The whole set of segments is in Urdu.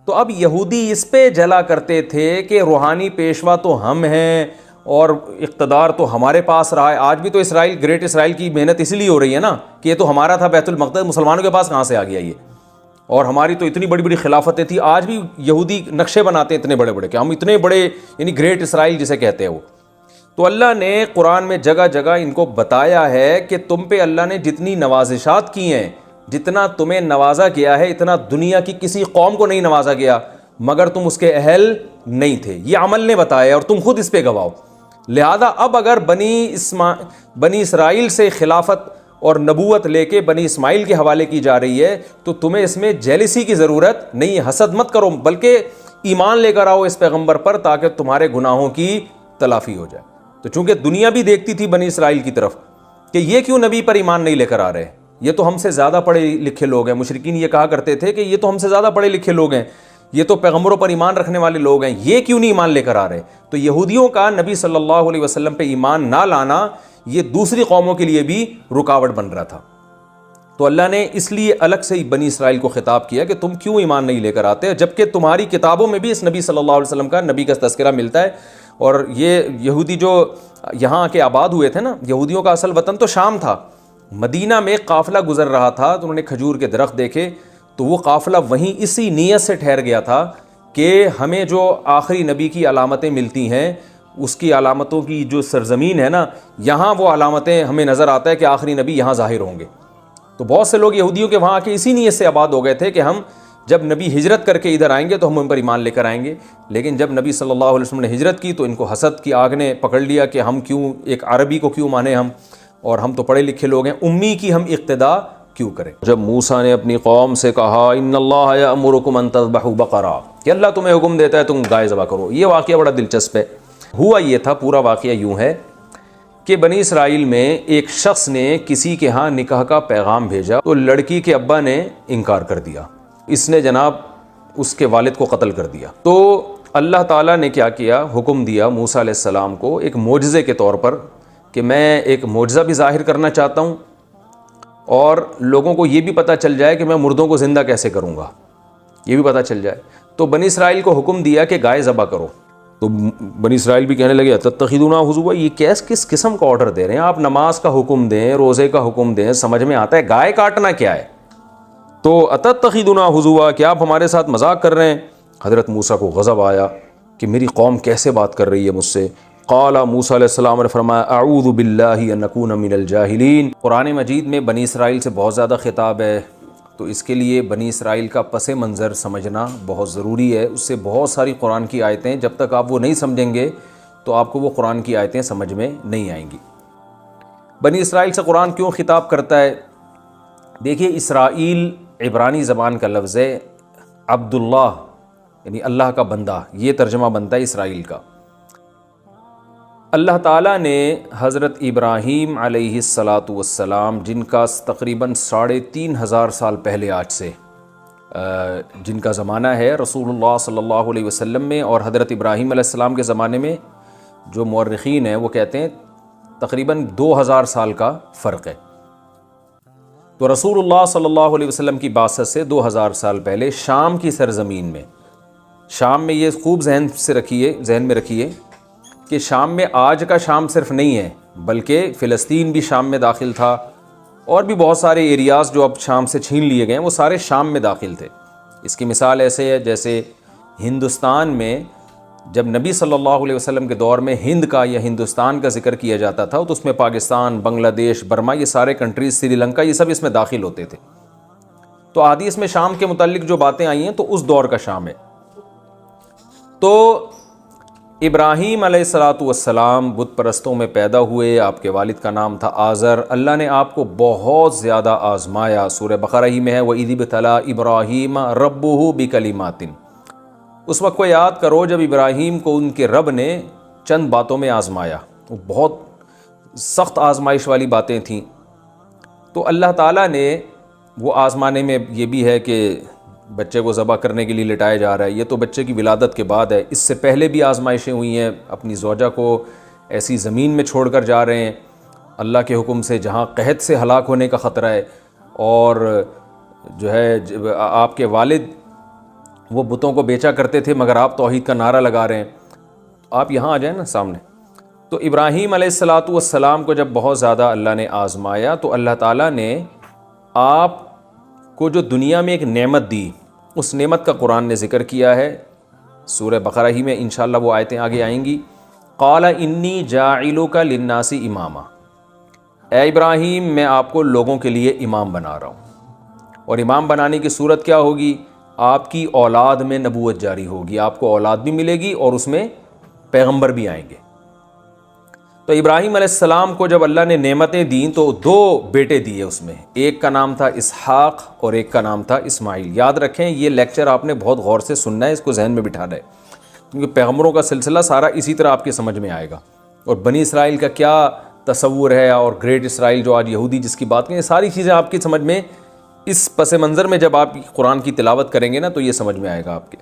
تو اب یہودی اس پہ جلا کرتے تھے کہ روحانی پیشوا تو ہم ہیں اور اقتدار تو ہمارے پاس رہا ہے. آج بھی تو اسرائیل، گریٹ اسرائیل کی محنت اسی لیے ہو رہی ہے نا کہ یہ تو ہمارا تھا بیت المقدس، مسلمانوں کے پاس کہاں سے آ گیا یہ، اور ہماری تو اتنی بڑی بڑی خلافتیں تھیں. آج بھی یہودی نقشے بناتے ہیں اتنے بڑے بڑے کہ ہم اتنے بڑے، یعنی گریٹ اسرائیل جسے کہتے ہیں وہ. تو اللہ نے قرآن میں جگہ جگہ ان کو بتایا ہے کہ تم پہ اللہ نے جتنی نوازشات کی ہیں، جتنا تمہیں نوازا گیا ہے، اتنا دنیا کی کسی قوم کو نہیں نوازا گیا، مگر تم اس کے اہل نہیں تھے. یہ عمل نے بتایا اور تم خود اس پہ گواہ. لہذا اب اگر بنی اسرائیل سے خلافت اور نبوت لے کے بنی اسماعیل کے حوالے کی جا رہی ہے تو تمہیں اس میں جیلسی کی ضرورت نہیں، حسد مت کرو، بلکہ ایمان لے کر آؤ اس پیغمبر پر تاکہ تمہارے گناہوں کی تلافی ہو جائے. تو چونکہ دنیا بھی دیکھتی تھی بنی اسرائیل کی طرف کہ یہ کیوں نبی پر ایمان نہیں لے کر آ رہے، یہ تو ہم سے زیادہ پڑھے لکھے لوگ ہیں. مشرکین یہ کہا کرتے تھے کہ یہ تو ہم سے زیادہ پڑھے لکھے لوگ ہیں، یہ تو پیغمبروں پر ایمان رکھنے والے لوگ ہیں، یہ کیوں نہیں ایمان لے کر آ رہے. تو یہودیوں کا نبی صلی اللہ علیہ وسلم پہ ایمان نہ لانا یہ دوسری قوموں کے لیے بھی رکاوٹ بن رہا تھا. تو اللہ نے اس لیے الگ سے بنی اسرائیل کو خطاب کیا کہ تم کیوں ایمان نہیں لے کر آتے، جبکہ تمہاری کتابوں میں بھی اس نبی صلی اللہ علیہ وسلم کا، نبی کا تذکرہ ملتا ہے. اور یہ یہودی جو یہاں کے آباد ہوئے تھے نا، یہودیوں کا اصل وطن تو شام تھا. مدینہ میں قافلہ گزر رہا تھا تو انہوں نے کھجور کے درخت دیکھے، تو وہ قافلہ وہیں اسی نیت سے ٹھہر گیا تھا کہ ہمیں جو آخری نبی کی علامتیں ملتی ہیں، اس کی علامتوں کی جو سرزمین ہے نا، یہاں وہ علامتیں ہمیں نظر آتا ہے کہ آخری نبی یہاں ظاہر ہوں گے. تو بہت سے لوگ یہودیوں کے وہاں آ کے اسی نیت سے آباد ہو گئے تھے کہ ہم جب نبی ہجرت کر کے ادھر آئیں گے تو ہم ان پر ایمان لے کر آئیں گے. لیکن جب نبی صلی اللہ علیہ وسلم نے ہجرت کی تو ان کو حسد کی آگ نے پکڑ لیا کہ ہم کیوں ایک عربی کو کیوں مانے ہم، اور ہم تو پڑھے لکھے لوگ ہیں، امی کی ہم اقتدا کیوں کریں. جب موسیٰ نے اپنی قوم سے کہا ان اللہ یأمرکم ان تذبحوا بقرہ، کہ اللہ تمہیں حکم دیتا ہے تم گائے ذبح کرو. یہ واقعہ بڑا دلچسپ ہے. ہوا یہ تھا، پورا واقعہ یوں ہے کہ بنی اسرائیل میں ایک شخص نے کسی کے ہاں نکاح کا پیغام بھیجا تو لڑکی کے ابا نے انکار کر دیا. اس نے جناب اس کے والد کو قتل کر دیا. تو اللہ تعالیٰ نے کیا کیا، حکم دیا موسیٰ علیہ السلام کو ایک معجزے کے طور پر کہ میں ایک معجزہ بھی ظاہر کرنا چاہتا ہوں اور لوگوں کو یہ بھی پتہ چل جائے کہ میں مردوں کو زندہ کیسے کروں گا، یہ بھی پتہ چل جائے. تو بنی اسرائیل کو حکم دیا کہ گائے ذبح کرو. تو بنی اسرائیل بھی کہنے لگے تتخذون ہزوا، یہ کس قسم کا آرڈر دے رہے ہیں آپ، نماز کا حکم دیں، روزے کا حکم دیں، سمجھ میں آتا ہے گائے کاٹنا کیا ہے. تو اتتخذون ہزوا، کہ آپ ہمارے ساتھ مذاق کر رہے ہیں. حضرت موسیٰ کو غضب آیا کہ میری قوم کیسے بات کر رہی ہے مجھ سے. قال موسیٰ علیہ السلام نے فرمایا اعوذ باللہ ان اکون من الجاہلین. قرآن مجید میں بنی اسرائیل سے بہت زیادہ خطاب ہے، تو اس کے لیے بنی اسرائیل کا پس منظر سمجھنا بہت ضروری ہے. اس سے بہت ساری قرآن کی آیتیں، جب تک آپ وہ نہیں سمجھیں گے تو آپ کو وہ قرآن کی آیتیں سمجھ میں نہیں آئیں گی. بنی اسرائیل سے قرآن کیوں خطاب کرتا ہے؟ دیکھیے، اسرائیل عبرانی زبان کا لفظ ہے، عبداللہ یعنی اللہ کا بندہ، یہ ترجمہ بنتا ہے اسرائیل کا. اللہ تعالیٰ نے حضرت ابراہیم علیہ السلام جن کا تقریباً 3500 سال پہلے آج سے جن کا زمانہ ہے رسول اللہ صلی اللہ علیہ وسلم میں، اور حضرت ابراہیم علیہ السلام کے زمانے میں جو مورخین ہیں وہ کہتے ہیں تقریباً 2000 سال کا فرق ہے. تو رسول اللہ صلی اللہ علیہ وسلم کی بعثت سے 2000 سال پہلے شام کی سرزمین میں، شام میں یہ خوب ذہن میں رکھیے کہ شام میں آج کا شام صرف نہیں ہے، بلکہ فلسطین بھی شام میں داخل تھا، اور بھی بہت سارے ایریاز جو اب شام سے چھین لیے گئے ہیں وہ سارے شام میں داخل تھے. اس کی مثال ایسے ہے جیسے ہندوستان میں جب نبی صلی اللہ علیہ وسلم کے دور میں ہند کا یا ہندوستان کا ذکر کیا جاتا تھا تو اس میں پاکستان، بنگلہ دیش، برما، یہ سارے کنٹریز، سری لنکا، یہ سب اس میں داخل ہوتے تھے. تو احادیث میں شام کے متعلق جو باتیں آئی ہیں تو اس دور کا شام ہے. تو ابراہیم علیہ السلام بت پرستوں میں پیدا ہوئے، آپ کے والد کا نام تھا آزر. اللہ نے آپ کو بہت زیادہ آزمایا. سورہ بقرہ ہی میں ہے وَإِذِ ابْتَلَىٰ إِبْرَاهِيمَ رَبُّهُ بِكَلِمَاتٍ. اس وقت کو یاد کرو جب ابراہیم کو ان کے رب نے چند باتوں میں آزمایا. وہ بہت سخت آزمائش والی باتیں تھیں. تو اللہ تعالیٰ نے وہ آزمانے میں یہ بھی ہے کہ بچے کو ذبح کرنے کے لیے لٹایا جا رہا ہے، یہ تو بچے کی ولادت کے بعد ہے. اس سے پہلے بھی آزمائشیں ہوئی ہیں، اپنی زوجہ کو ایسی زمین میں چھوڑ کر جا رہے ہیں اللہ کے حکم سے جہاں قحط سے ہلاک ہونے کا خطرہ ہے، اور جو ہے آپ کے والد وہ بتوں کو بیچا کرتے تھے مگر آپ توحید کا نعرہ لگا رہے ہیں. آپ یہاں آ جائیں نا سامنے. تو ابراہیم علیہ الصلاۃ والسلام کو جب بہت زیادہ اللہ نے آزمایا تو اللہ تعالیٰ نے آپ کو جو دنیا میں ایک نعمت دی, اس نعمت کا قرآن نے ذکر کیا ہے سورہ بقرہ ہی میں. انشاءاللہ وہ آیتیں آگے آئیں گی. قال انی جاعلک للناس اماما, اے ابراہیم میں آپ کو لوگوں کے لیے امام بنا رہا ہوں. اور امام بنانے کی صورت کیا ہوگی؟ آپ کی اولاد میں نبوت جاری ہوگی, آپ کو اولاد بھی ملے گی اور اس میں پیغمبر بھی آئیں گے. تو ابراہیم علیہ السلام کو جب اللہ نے نعمتیں دیں تو 2 بیٹے دیے اس میں, ایک کا نام تھا اسحاق اور ایک کا نام تھا اسماعیل. یاد رکھیں یہ لیکچر آپ نے بہت غور سے سننا ہے, اس کو ذہن میں بٹھانا ہے, کیونکہ پیغمبروں کا سلسلہ سارا اسی طرح آپ کے سمجھ میں آئے گا. اور بنی اسرائیل کا کیا تصور ہے اور گریٹ اسرائیل جو آج یہودی جس کی بات کریں, یہ ساری چیزیں آپ کی سمجھ میں اس پس منظر میں جب آپ قرآن کی تلاوت کریں گے نا تو یہ سمجھ میں آئے گا آپ کے.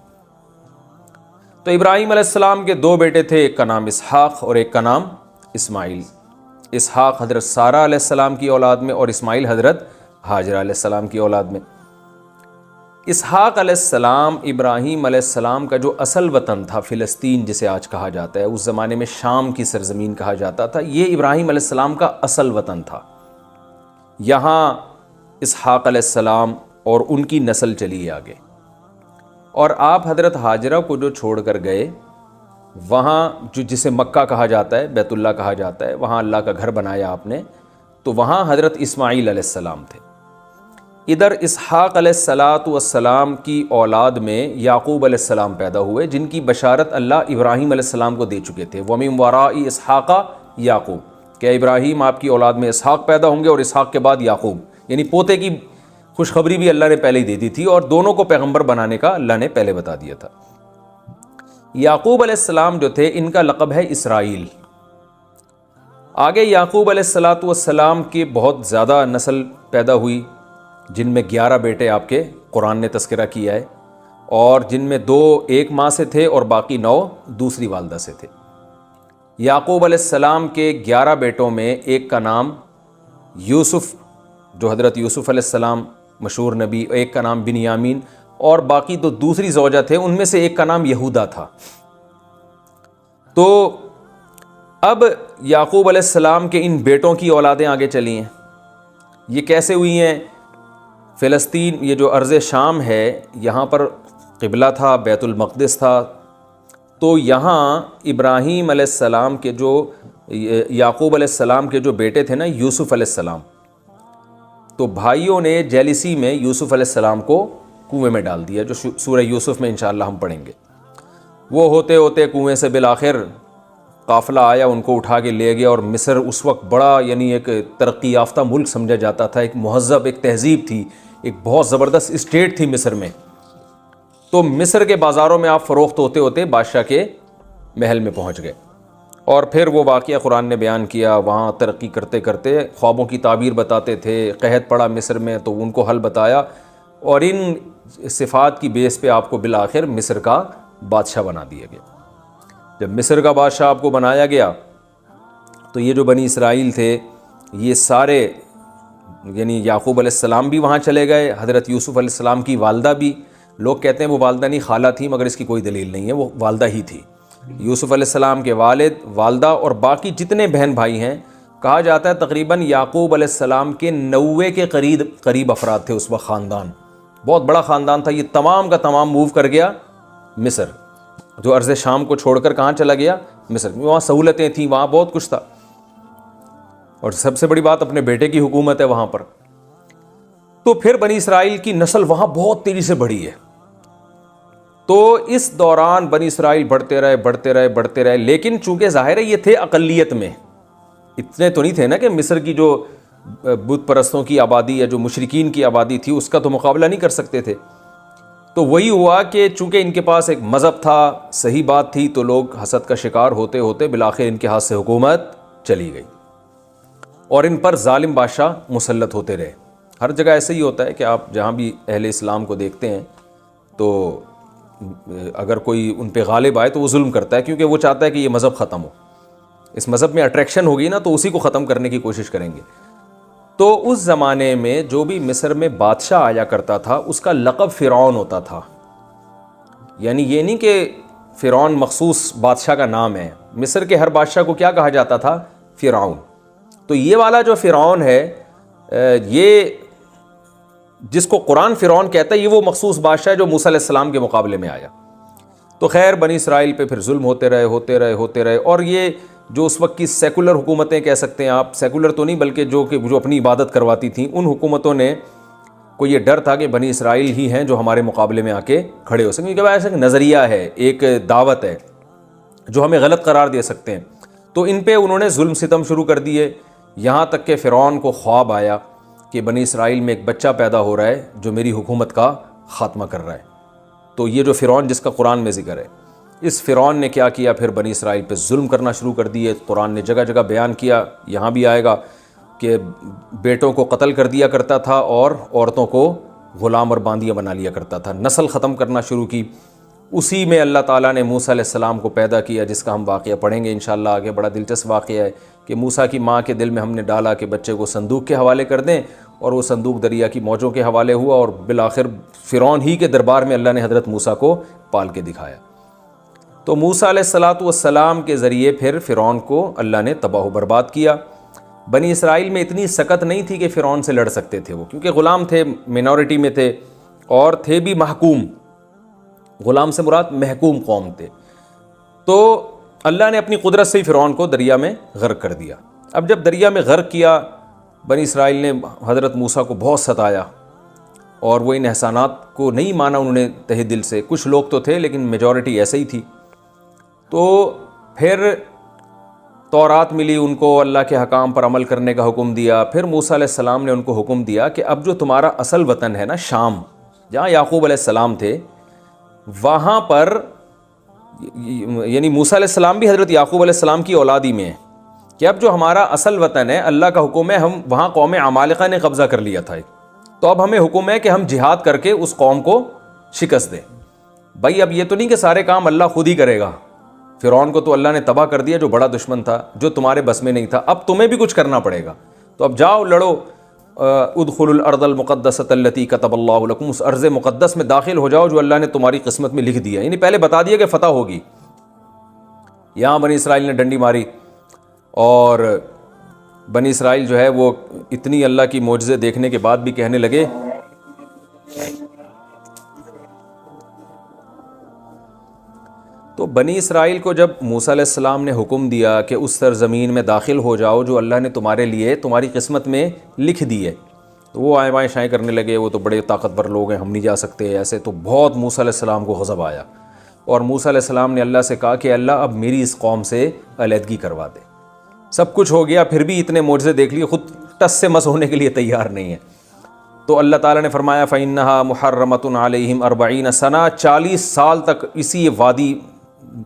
تو ابراہیم علیہ السلام کے 2 بیٹے تھے, ایک کا نام اسحاق اور ایک کا نام اسماعیل. اسحاق حضرت سارہ علیہ السلام کی اولاد میں اور اسماعیل حضرت ہاجرہ علیہ السلام کی اولاد میں. اسحاق علیہ السلام ابراہیم علیہ السلام کا جو اصل وطن تھا فلسطین جسے آج کہا جاتا ہے, اس زمانے میں شام کی سرزمین کہا جاتا تھا, یہ ابراہیم علیہ السلام کا اصل وطن تھا. یہاں اسحاق علیہ السلام اور ان کی نسل چلی آگے. اور آپ حضرت ہاجرہ کو جو چھوڑ کر گئے وہاں جو جسے مکہ کہا جاتا ہے, بیت اللہ کہا جاتا ہے, وہاں اللہ کا گھر بنایا آپ نے, تو وہاں حضرت اسماعیل علیہ السلام تھے. ادھر اسحاق علیہ السلام کی اولاد میں یعقوب علیہ السلام پیدا ہوئے, جن کی بشارت اللہ ابراہیم علیہ السلام کو دے چکے تھے. وَمِن وَرَاءِ اسحاق یعقوب, کہ ابراہیم آپ کی اولاد میں اسحاق پیدا ہوں گے اور اسحاق کے بعد یعقوب, یعنی پوتے کی خوشخبری بھی اللہ نے پہلے ہی دے دی تھی اور دونوں کو پیغمبر بنانے کا اللہ نے پہلے بتا دیا تھا. یعقوب علیہ السلام جو تھے ان کا لقب ہے اسرائیل. آگے یعقوب علیہ السلام کی بہت زیادہ نسل پیدا ہوئی, جن میں 11 بیٹے آپ کے قرآن نے تذکرہ کیا ہے, اور جن میں 2 ایک ماں سے تھے اور باقی 9 دوسری والدہ سے تھے. یعقوب علیہ السلام کے 11 بیٹوں میں ایک کا نام یوسف جو حضرت یوسف علیہ السلام مشہور نبی, ایک کا نام بنیامین, اور باقی تو دوسری زوجہ تھے, ان میں سے ایک کا نام یہودا تھا. تو اب یعقوب علیہ السلام کے ان بیٹوں کی اولادیں آگے چلی ہیں. یہ کیسے ہوئی ہیں؟ فلسطین یہ جو ارض شام ہے یہاں پر قبلہ تھا, بیت المقدس تھا, تو یہاں ابراہیم علیہ السلام کے جو یعقوب علیہ السلام کے جو بیٹے تھے نا یوسف علیہ السلام, تو بھائیوں نے جیلسی میں یوسف علیہ السلام کو کنویں میں ڈال دیا, جو سورہ یوسف میں انشاءاللہ ہم پڑھیں گے. وہ ہوتے ہوتے کنویں سے بالآخر قافلہ آیا, ان کو اٹھا کے لے گیا, اور مصر اس وقت بڑا یعنی ایک ترقی یافتہ ملک سمجھا جاتا تھا, ایک مہذب ایک تہذیب تھی, ایک بہت زبردست اسٹیٹ تھی مصر میں. تو مصر کے بازاروں میں آپ فروخت ہوتے ہوتے بادشاہ کے محل میں پہنچ گئے. اور پھر وہ واقعہ قرآن نے بیان کیا, وہاں ترقی کرتے کرتے خوابوں کی تعبیر بتاتے تھے, قحط پڑا مصر میں تو ان کو حل بتایا, اور ان صفات کی بیس پہ آپ کو بالآخر مصر کا بادشاہ بنا دیا گیا. جب مصر کا بادشاہ آپ کو بنایا گیا تو یہ جو بنی اسرائیل تھے یہ سارے یعنی یعقوب علیہ السلام بھی وہاں چلے گئے, حضرت یوسف علیہ السلام کی والدہ بھی, لوگ کہتے ہیں وہ والدہ نہیں خالہ تھی, مگر اس کی کوئی دلیل نہیں ہے, وہ والدہ ہی تھی. یوسف علیہ السلام کے والد, والدہ اور باقی جتنے بہن بھائی ہیں, کہا جاتا ہے تقریباً یعقوب علیہ السلام کے 90 کے قریب افراد تھے اس وقت. خاندان بہت بڑا خاندان تھا. یہ تمام کا تمام موو کر گیا مصر, جو ارض شام کو چھوڑ کر کہاں چلا گیا؟ مصر. وہاں سہولتیں تھیں, وہاں بہت کچھ تھا, اور سب سے بڑی بات اپنے بیٹے کی حکومت ہے وہاں پر. تو پھر بنی اسرائیل کی نسل وہاں بہت تیزی سے بڑھی ہے. تو اس دوران بنی اسرائیل بڑھتے رہے, لیکن چونکہ ظاہر ہے یہ تھے اقلیت میں, اتنے تو نہیں تھے نا کہ مصر کی جو بت پرستوں کی آبادی یا جو مشرکین کی آبادی تھی اس کا تو مقابلہ نہیں کر سکتے تھے. تو وہی ہوا کہ چونکہ ان کے پاس ایک مذہب تھا, صحیح بات تھی, تو لوگ حسد کا شکار ہوتے ہوتے بالآخر ان کے ہاتھ سے حکومت چلی گئی, اور ان پر ظالم بادشاہ مسلط ہوتے رہے. ہر جگہ ایسے ہی ہوتا ہے کہ آپ جہاں بھی اہل اسلام کو دیکھتے ہیں تو اگر کوئی ان پہ غالب آئے تو وہ ظلم کرتا ہے, کیونکہ وہ چاہتا ہے کہ یہ مذہب ختم ہو. اس مذہب میں اٹریکشن ہوگی نا تو اسی کو ختم کرنے کی کوشش کریں گے. تو اس زمانے میں جو بھی مصر میں بادشاہ آیا کرتا تھا اس کا لقب فرعون ہوتا تھا. یعنی یہ نہیں کہ فرعون مخصوص بادشاہ کا نام ہے، مصر کے ہر بادشاہ کو کیا کہا جاتا تھا؟ فرعون۔ تو یہ والا جو فرعون ہے، یہ جس کو قرآن فرعون کہتا ہے، یہ وہ مخصوص بادشاہ ہے جو موسیٰ علیہ السلام کے مقابلے میں آیا۔ تو خیر بنی اسرائیل پہ پھر ظلم ہوتے رہے، اور یہ جو اس وقت کی سیکولر حکومتیں کہہ سکتے ہیں آپ، سیکولر تو نہیں بلکہ جو اپنی عبادت کرواتی تھیں، ان حکومتوں نے کو یہ ڈر تھا کہ بنی اسرائیل ہی ہیں جو ہمارے مقابلے میں آ کے کھڑے ہو سکیں، کیونکہ ایسا ایک نظریہ ہے، ایک دعوت ہے جو ہمیں غلط قرار دے سکتے ہیں۔ تو ان پہ انہوں نے ظلم ستم شروع کر دیے، یہاں تک کہ فرعون کو خواب آیا کہ بنی اسرائیل میں ایک بچہ پیدا ہو رہا ہے جو میری حکومت کا خاتمہ کر رہا ہے۔ تو یہ جو فرعون جس کا قرآن میں ذکر ہے، اس فرعون نے کیا کیا؟ پھر بنی اسرائیل پہ ظلم کرنا شروع کر دیے۔ قرآن نے جگہ جگہ بیان کیا، یہاں بھی آئے گا کہ بیٹوں کو قتل کر دیا کرتا تھا اور عورتوں کو غلام اور باندیاں بنا لیا کرتا تھا، نسل ختم کرنا شروع کی۔ اسی میں اللہ تعالیٰ نے موسیٰ علیہ السلام کو پیدا کیا، جس کا ہم واقعہ پڑھیں گے انشاءاللہ آگے۔ بڑا دلچسپ واقعہ ہے کہ موسیٰ کی ماں کے دل میں ہم نے ڈالا کہ بچے کو صندوق کے حوالے کر دیں، اور وہ صندوق دریا کی موجوں کے حوالے ہوا، اور بالآخر فرعون ہی کے دربار میں اللہ نے حضرت موسیٰ کو پال کے دکھایا۔ تو موسیٰ علیہ السلام کے ذریعے پھر فرعون کو اللہ نے تباہ و برباد کیا۔ بنی اسرائیل میں اتنی سکت نہیں تھی کہ فرعون سے لڑ سکتے تھے وہ، کیونکہ غلام تھے، مینورٹی میں تھے، اور تھے بھی محکوم۔ غلام سے مراد محکوم قوم تھے۔ تو اللہ نے اپنی قدرت سے ہی فرعون کو دریا میں غرق کر دیا۔ اب جب دریا میں غرق کیا، بنی اسرائیل نے حضرت موسیٰ کو بہت ستایا، اور وہ ان احسانات کو نہیں مانا انہوں نے تہ دل سے۔ کچھ لوگ تو تھے لیکن میجورٹی ایسے ہی تھی۔ تو پھر تورات ملی ان کو، اللہ کے حکام پر عمل کرنے کا حکم دیا۔ پھر موسیٰ علیہ السلام نے ان کو حکم دیا کہ اب جو تمہارا اصل وطن ہے نا، شام، جہاں یعقوب علیہ السلام تھے، وہاں پر، یعنی موسیٰ علیہ السلام بھی حضرت یعقوب علیہ السلام کی اولادی میں ہیں، کہ اب جو ہمارا اصل وطن ہے، اللہ کا حکم ہے، ہم وہاں قوم عمالقہ نے قبضہ کر لیا تھا، تو اب ہمیں حکم ہے کہ ہم جہاد کر کے اس قوم کو شکست دیں۔ بھائی اب یہ تو نہیں کہ سارے کام اللہ خود ہی کرے گا، فرعون کو تو اللہ نے تباہ کر دیا جو بڑا دشمن تھا، جو تمہارے بس میں نہیں تھا، اب تمہیں بھی کچھ کرنا پڑے گا۔ تو اب جاؤ لڑو، ادخلوا الارض المقدسۃ التي كتب اللہ لکم، اس ارض مقدس میں داخل ہو جاؤ جو اللہ نے تمہاری قسمت میں لکھ دیا، یعنی پہلے بتا دیا کہ فتح ہوگی۔ یہاں بنی اسرائیل نے ڈنڈی ماری، اور بنی اسرائیل جو ہے وہ اتنی اللہ کی معجزے دیکھنے کے بعد بھی کہنے لگے تو بنی اسرائیل کو جب موسیٰ علیہ السلام نے حکم دیا کہ اس سرزمین میں داخل ہو جاؤ جو اللہ نے تمہارے لیے تمہاری قسمت میں لکھ دی ہے، تو وہ آئیں بائیں شائیں کرنے لگے، وہ تو بڑے طاقتور لوگ ہیں، ہم نہیں جا سکتے ایسے۔ تو بہت موسیٰ علیہ السلام کو غضب آیا، اور موسیٰ علیہ السلام نے اللہ سے کہا کہ اللہ اب میری اس قوم سے علیحدگی کروا دے۔ سب کچھ ہو گیا، پھر بھی اتنے معجزے دیکھ لیے، خود ٹس سے مس ہونے کے لیے تیار نہیں ہے۔ تو اللہ تعالیٰ نے فرمایا فَإِنَّهَا مُحَرَّمَةٌ عَلَيْهِمْ 40 سنہ، 40 سال تک اسی وادی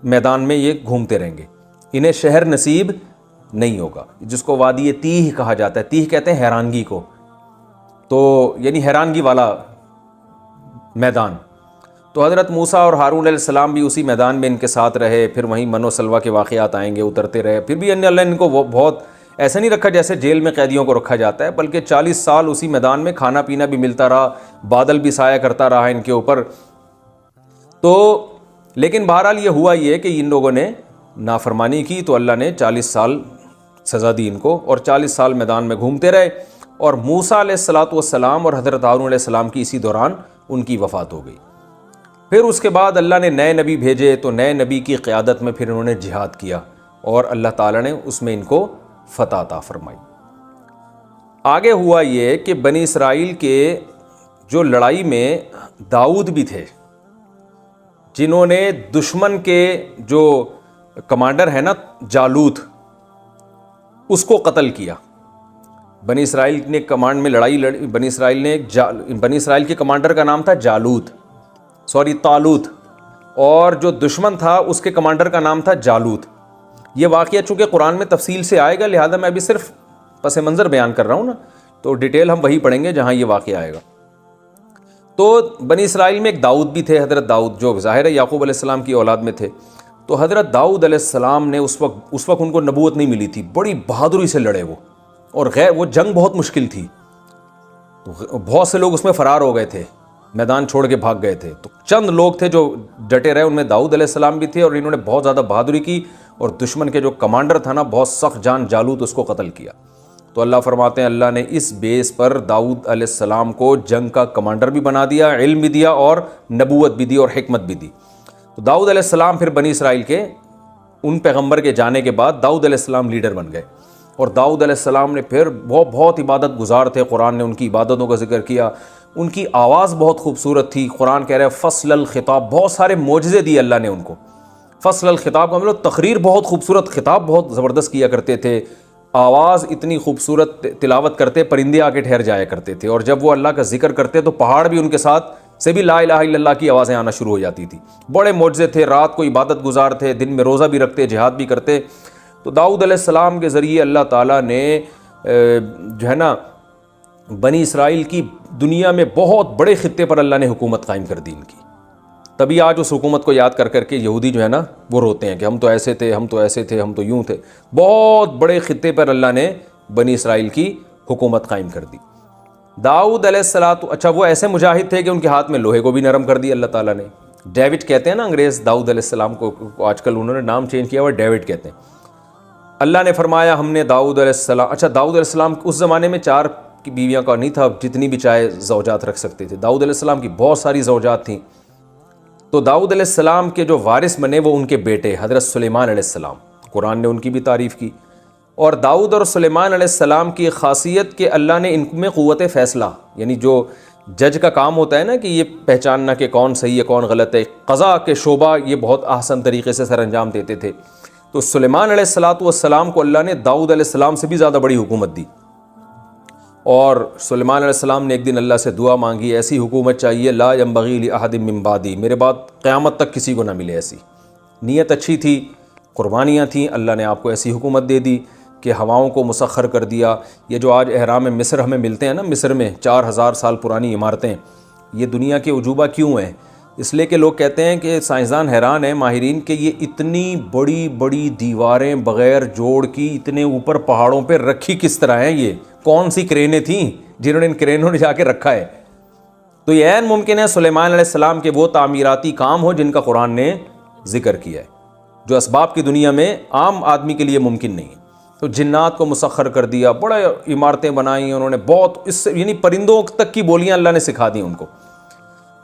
میدان میں یہ گھومتے رہیں گے، انہیں شہر نصیب نہیں ہوگا، جس کو وادی تیہ کہا جاتا ہے۔ تیہ کہتے ہیں حیرانگی کو، تو یعنی حیرانگی والا میدان۔ تو حضرت موسیٰ اور ہارون علیہ السلام بھی اسی میدان میں ان کے ساتھ رہے، پھر وہیں من و سلوہ کے واقعات آئیں گے، اترتے رہے۔ پھر بھی اللہ نے ان کو بہت ایسا نہیں رکھا جیسے جیل میں قیدیوں کو رکھا جاتا ہے، بلکہ 40 سال اسی میدان میں کھانا پینا بھی ملتا رہا، بادل بھی سایہ کرتا رہا ان کے اوپر۔ تو لیکن بہرحال یہ ہوا یہ کہ ان لوگوں نے نافرمانی کی، تو اللہ نے 40 سال سزا دی ان کو، اور 40 سال میدان میں گھومتے رہے، اور موسیٰ علیہ السلام اور حضرت ہارون علیہ السلام کی اسی دوران ان کی وفات ہو گئی۔ پھر اس کے بعد اللہ نے نئے نبی بھیجے، تو نئے نبی کی قیادت میں پھر انہوں نے جہاد کیا، اور اللہ تعالیٰ نے اس میں ان کو فتح عطا فرمائی۔ آگے ہوا یہ کہ بنی اسرائیل کے جو لڑائی میں داؤد بھی تھے، جنہوں نے دشمن کے جو کمانڈر ہے نا جالوت، اس کو قتل کیا۔ بنی اسرائیل نے کمانڈ میں لڑائی لڑی، بنی اسرائیل کے کمانڈر کا نام تھا طالوت، اور جو دشمن تھا اس کے کمانڈر کا نام تھا جالوت۔ یہ واقعہ چونکہ قرآن میں تفصیل سے آئے گا، لہذا میں ابھی صرف پس منظر بیان کر رہا ہوں نا، تو ڈیٹیل ہم وہی پڑھیں گے جہاں یہ واقعہ آئے گا۔ تو بنی اسرائیل میں ایک داؤد بھی تھے، حضرت داؤد، جو ظاہر ہے یعقوب علیہ السلام کی اولاد میں تھے۔ تو حضرت داؤد علیہ السلام نے اس وقت ان کو نبوت نہیں ملی تھی، بڑی بہادری سے لڑے وہ، اور وہ جنگ بہت مشکل تھی، بہت سے لوگ اس میں فرار ہو گئے تھے، میدان چھوڑ کے بھاگ گئے تھے. تو چند لوگ تھے جو ڈٹے رہے, ان میں داؤد علیہ السلام بھی تھے, اور انہوں نے بہت زیادہ بہادری کی, اور دشمن کے جو کمانڈر تھا نا, بہت سخت جان جالوت, اس کو قتل کیا. تو اللہ فرماتے ہیں اللہ نے اس بیس پر داؤد علیہ السلام کو جنگ کا کمانڈر بھی بنا دیا, علم بھی دیا, اور نبوت بھی دی, اور حکمت بھی دی. تو داؤد علیہ السلام پھر بنی اسرائیل کے ان پیغمبر کے جانے کے بعد داؤد علیہ السلام لیڈر بن گئے. اور داؤد علیہ السلام نے پھر بہت عبادت گزار تھے. قرآن نے ان کی عبادتوں کا ذکر کیا. ان کی آواز بہت خوبصورت تھی. قرآن کہہ رہا ہے فصل الخطاب, بہت سارے معجزے دیے اللہ نے ان کو. فصل الخطاب کا مطلب تقریر بہت خوبصورت, خطاب بہت زبردست کیا کرتے تھے, آواز اتنی خوبصورت تلاوت کرتے پرندے آ کے ٹھہر جایا کرتے تھے, اور جب وہ اللہ کا ذکر کرتے تو پہاڑ بھی ان کے ساتھ سے بھی لا الہ الا اللہ کی آوازیں آنا شروع ہو جاتی تھی. بڑے معجزے تھے. رات کو عبادت گزار تھے, دن میں روزہ بھی رکھتے, جہاد بھی کرتے. تو داؤد علیہ السلام کے ذریعے اللہ تعالیٰ نے جو ہے نا بنی اسرائیل کی دنیا میں بہت بڑے خطے پر اللہ نے حکومت قائم کر دی ان کی. تبھی آج اس حکومت کو یاد کر کے یہودی جو ہے نا وہ روتے ہیں کہ ہم تو ایسے تھے, ہم تو ایسے تھے, ہم تو یوں تھے. بہت بڑے خطے پر اللہ نے بنی اسرائیل کی حکومت قائم کر دی. داؤد علیہ السلام, اچھا وہ ایسے مجاہد تھے کہ ان کے ہاتھ میں لوہے کو بھی نرم کر دی اللہ تعالیٰ نے. ڈیوڈ کہتے ہیں نا انگریز داؤد علیہ السلام کو, آج کل انہوں نے نام چینج کیا ہوا ڈیوڈ کہتے ہیں. اللہ نے فرمایا ہم نے داؤد علیہ السلام, اچھا داؤد علیہ السلام اس زمانے میں 4 کی بیویاں کا نہیں تھا, جتنی بھی چاہے زوجات رکھ سکتے تھے. داؤد علیہ السلام کی بہت ساری زوجات تھیں. تو داؤد علیہ السلام کے جو وارث بنے وہ ان کے بیٹے حضرت سلیمان علیہ السلام. قرآن نے ان کی بھی تعریف کی. اور داؤد اور سلیمان علیہ السلام کی خاصیت کہ اللہ نے ان میں قوت فیصلہ, یعنی جو جج کا کام ہوتا ہے نا کہ یہ پہچاننا کہ کون صحیح ہے کون غلط ہے, قضا کے شعبہ یہ بہت احسن طریقے سے سر انجام دیتے تھے. تو سلیمان علیہ السلام کو اللہ نے داؤد علیہ السلام سے بھی زیادہ بڑی حکومت دی. اور سلیمان علیہ السلام نے ایک دن اللہ سے دعا مانگی, ایسی حکومت چاہیے لا ینبغی لأحد من بعدی, میرے بعد قیامت تک کسی کو نہ ملے ایسی. نیت اچھی تھی, قربانیاں تھیں, اللہ نے آپ کو ایسی حکومت دے دی کہ ہواؤں کو مسخر کر دیا. یہ جو آج احرام مصر ہمیں ملتے ہیں نا, مصر میں 4000 سال پرانی عمارتیں, یہ دنیا کے عجوبہ کیوں ہیں؟ اس لیے کہ لوگ کہتے ہیں کہ سائنسدان حیران ہیں ماہرین کہ یہ اتنی بڑی بڑی دیواریں بغیر جوڑ کی اتنے اوپر پہاڑوں پہ رکھی کس طرح ہیں, یہ کون سی کرینیں تھیں جنہوں نے ان کرینوں نے جا کے رکھا ہے. تو یہ عین ممکن ہے سلیمان علیہ السلام کے وہ تعمیراتی کام ہو جن کا قرآن نے ذکر کیا ہے, جو اسباب کی دنیا میں عام آدمی کے لیے ممکن نہیں. تو جنات کو مسخر کر دیا, بڑے عمارتیں بنائیں انہوں نے, بہت اس سے یعنی پرندوں تک کی بولیاں اللہ نے سکھا دی ان کو.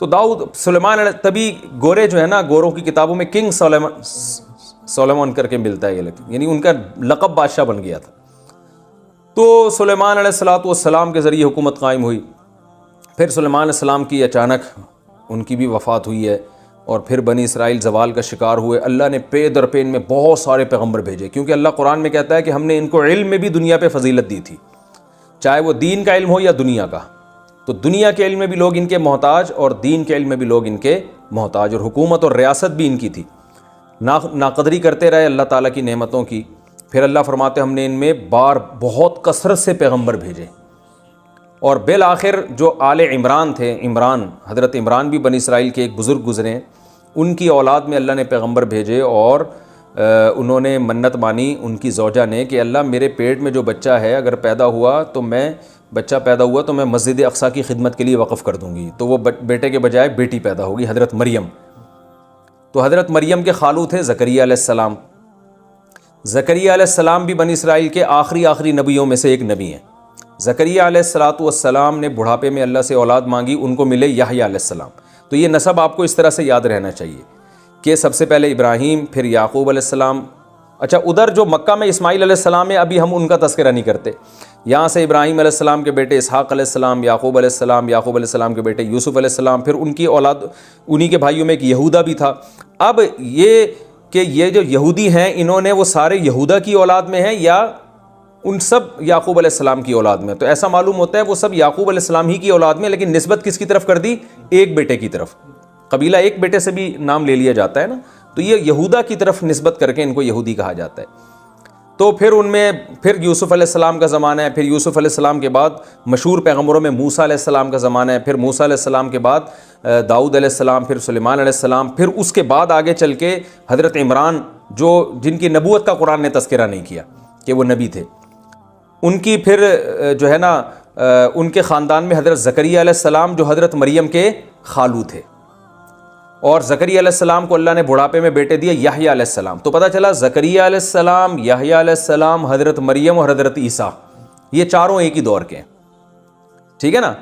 تو داؤد سلیمان علیہ, تبھی گورے جو ہے نا, گوروں کی کتابوں میں کنگ سلیمان کر کے ملتا ہے, یعنی ان کا لقب بادشاہ بن گیا تھا. تو سلیمان علیہ السلام کے ذریعے حکومت قائم ہوئی. پھر سلیمان علیہ السلام کی اچانک ان کی بھی وفات ہوئی ہے, اور پھر بنی اسرائیل زوال کا شکار ہوئے. اللہ نے پے در پے ان میں بہت سارے پیغمبر بھیجے, کیونکہ اللہ قرآن میں کہتا ہے کہ ہم نے ان کو علم میں بھی دنیا پہ فضیلت دی تھی, چاہے وہ دین کا علم ہو یا دنیا کا. تو دنیا کے علم میں بھی لوگ ان کے محتاج, اور دین کے علم میں بھی لوگ ان کے محتاج, اور حکومت اور ریاست بھی ان کی تھی. ناقدری کرتے رہے اللہ تعالیٰ کی نعمتوں کی. پھر اللہ فرماتے ہم نے ان میں بہت کثرت سے پیغمبر بھیجے. اور بالآخر جو آل عمران تھے, حضرت عمران بھی بنی اسرائیل کے ایک بزرگ گزرے ہیں, ان کی اولاد میں اللہ نے پیغمبر بھیجے. اور انہوں نے منت مانی ان کی زوجہ نے کہ اللہ میرے پیٹ میں جو بچہ ہے اگر بچہ پیدا ہوا تو میں مسجد اقصیٰ کی خدمت کے لیے وقف کر دوں گی. تو وہ بیٹے کے بجائے بیٹی پیدا ہوگی, حضرت مریم. تو حضرت مریم کے خالو تھے زکریا علیہ السلام. زکریا علیہ السلام بھی بنی اسرائیل کے آخری نبیوں میں سے ایک نبی ہیں. زکریا علیہ السلام نے بڑھاپے میں اللہ سے اولاد مانگی, ان کو ملے یحییٰ علیہ السلام. تو یہ نسب آپ کو اس طرح سے یاد رہنا چاہیے کہ سب سے پہلے ابراہیم, پھر یعقوب علیہ السلام. اچھا ادھر جو مکہ میں اسماعیل علیہ السلام ہے, ابھی ہم ان کا تذکرہ نہیں کرتے. یہاں سے ابراہیم علیہ السلام کے بیٹے اسحاق علیہ السلام, یعقوب علیہ السلام کے بیٹے یوسف علیہ السلام, پھر ان کی اولاد انہی کے بھائیوں میں ایک یہودا بھی تھا. اب یہ کہ یہ جو یہودی ہیں انہوں نے وہ سارے یہودا کی اولاد میں ہیں یا ان سب یعقوب علیہ السلام کی اولاد میں؟ تو ایسا معلوم ہوتا ہے وہ سب یعقوب علیہ السلام ہی کی اولاد میں, لیکن نسبت کس کی طرف کر دی؟ ایک بیٹے کی طرف. قبیلہ ایک بیٹے سے بھی نام لے لیا جاتا ہے نا, تو یہ یہودا کی طرف نسبت کر کے ان کو یہودی کہا جاتا ہے. تو پھر ان میں پھر یوسف علیہ السلام کا زمانہ ہے, پھر یوسف علیہ السلام کے بعد مشہور پیغمبروں میں موسیٰ علیہ السلام کا زمانہ ہے, پھر موسیٰ علیہ السلام کے بعد داؤد علیہ السلام, پھر سلیمان علیہ السلام, پھر اس کے بعد آگے چل کے حضرت عمران جن کی نبوت کا قرآن نے تذکرہ نہیں کیا کہ وہ نبی تھے, ان کی پھر جو ہے نا ان کے خاندان میں حضرت زکریا علیہ السلام جو حضرت مریم کے خالو تھے، اور زکریا علیہ السلام کو اللہ نے بڑھاپے میں بیٹے دیے یحییٰ علیہ السلام. تو پتہ چلا زکریا علیہ السلام، یحییٰ علیہ السلام، حضرت مریم اور حضرت عیسیٰ، یہ چاروں ایک ہی دور کے ہیں. ٹھیک ہے نا.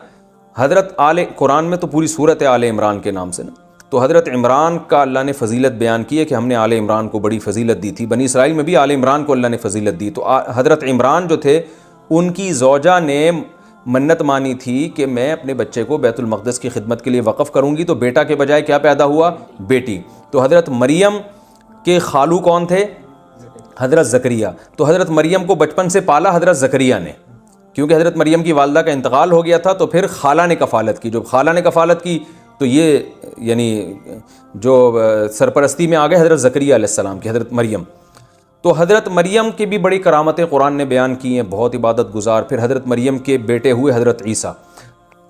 حضرت قرآن میں تو پوری صورت ہے آل عمران کے نام سے نا. تو حضرت عمران کا اللہ نے فضیلت بیان کی ہے کہ ہم نے آل عمران کو بڑی فضیلت دی تھی. بنی اسرائیل میں بھی آل عمران کو اللہ نے فضیلت دی. تو حضرت عمران جو تھے ان کی زوجہ نے منت مانی تھی کہ میں اپنے بچے کو بیت المقدس کی خدمت کے لیے وقف کروں گی، تو بیٹا کے بجائے کیا پیدا ہوا؟ بیٹی. تو حضرت مریم کے خالو کون تھے؟ حضرت زکریا. تو حضرت مریم کو بچپن سے پالا حضرت زکریا نے، کیونکہ حضرت مریم کی والدہ کا انتقال ہو گیا تھا. تو پھر خالہ نے کفالت کی. جب خالہ نے کفالت کی تو یہ یعنی جو سرپرستی میں آ گئے حضرت زکریا علیہ السلام کی، حضرت مریم. تو حضرت مریم کی بھی بڑی کرامتیں قرآن نے بیان کی ہیں، بہت عبادت گزار. پھر حضرت مریم کے بیٹے ہوئے حضرت عیسیٰ.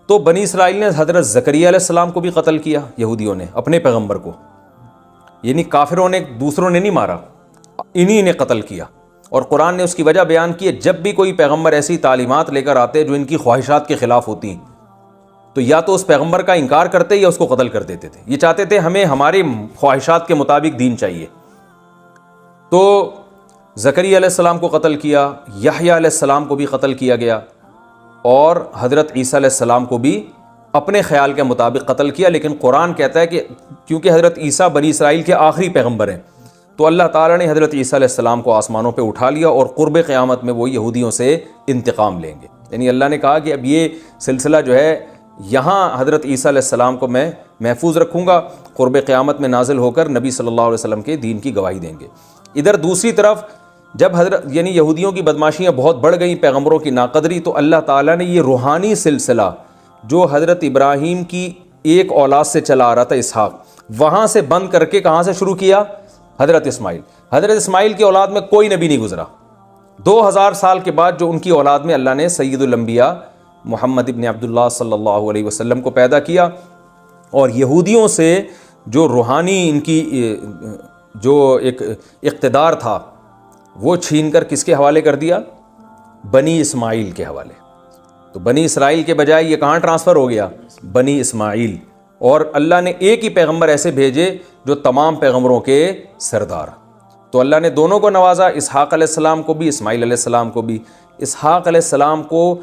تو بنی اسرائیل نے حضرت زکریا علیہ السلام کو بھی قتل کیا، یہودیوں نے اپنے پیغمبر کو، یعنی کافروں نے دوسروں نے نہیں مارا، انہی نے قتل کیا. اور قرآن نے اس کی وجہ بیان کی ہے، جب بھی کوئی پیغمبر ایسی تعلیمات لے کر آتے جو ان کی خواہشات کے خلاف ہوتی ہیں تو یا تو اس پیغمبر کا انکار کرتے یا اس کو قتل کر دیتے تھے. یہ چاہتے تھے ہمیں ہماری خواہشات کے مطابق دین چاہیے. تو زکریا علیہ السلام کو قتل کیا، یحییٰ علیہ السلام کو بھی قتل کیا گیا، اور حضرت عیسیٰ علیہ السلام کو بھی اپنے خیال کے مطابق قتل کیا. لیکن قرآن کہتا ہے کہ کیونکہ حضرت عیسیٰ بنی اسرائیل کے آخری پیغمبر ہیں تو اللہ تعالیٰ نے حضرت عیسیٰ علیہ السلام کو آسمانوں پہ اٹھا لیا، اور قرب قیامت میں وہ یہودیوں سے انتقام لیں گے. یعنی اللہ نے کہا کہ اب یہ سلسلہ جو ہے یہاں حضرت عیسیٰ علیہ السلام کو میں محفوظ رکھوں گا، قرب قیامت میں نازل ہو کر نبی صلی اللہ علیہ وسلم کے دین کی گواہی دیں گے. ادھر دوسری طرف جب حضرت یعنی یہودیوں کی بدماشیاں بہت بڑھ گئیں، پیغمبروں کی ناقدری، تو اللہ تعالیٰ نے یہ روحانی سلسلہ جو حضرت ابراہیم کی ایک اولاد سے چلا آ رہا تھا، اسحاق، وہاں سے بند کر کے کہاں سے شروع کیا؟ حضرت اسماعیل. حضرت اسماعیل کی اولاد میں کوئی نبی نہیں گزرا. 2000 سال کے بعد جو ان کی اولاد میں اللہ نے سید الانبیاء محمد ابن عبداللہ صلی اللہ علیہ وسلم کو پیدا کیا، اور یہودیوں سے جو روحانی ان کی جو ایک اقتدار تھا وہ چھین کر کس کے حوالے کر دیا؟ بنی اسماعیل کے حوالے. تو بنی اسرائیل کے بجائے یہ کہاں ٹرانسفر ہو گیا؟ بنی اسماعیل. اور اللہ نے ایک ہی پیغمبر ایسے بھیجے جو تمام پیغمبروں کے سردار. تو اللہ نے دونوں کو نوازا، اسحاق علیہ السلام کو بھی، اسماعیل علیہ السلام کو بھی. اسحاق علیہ السلام کو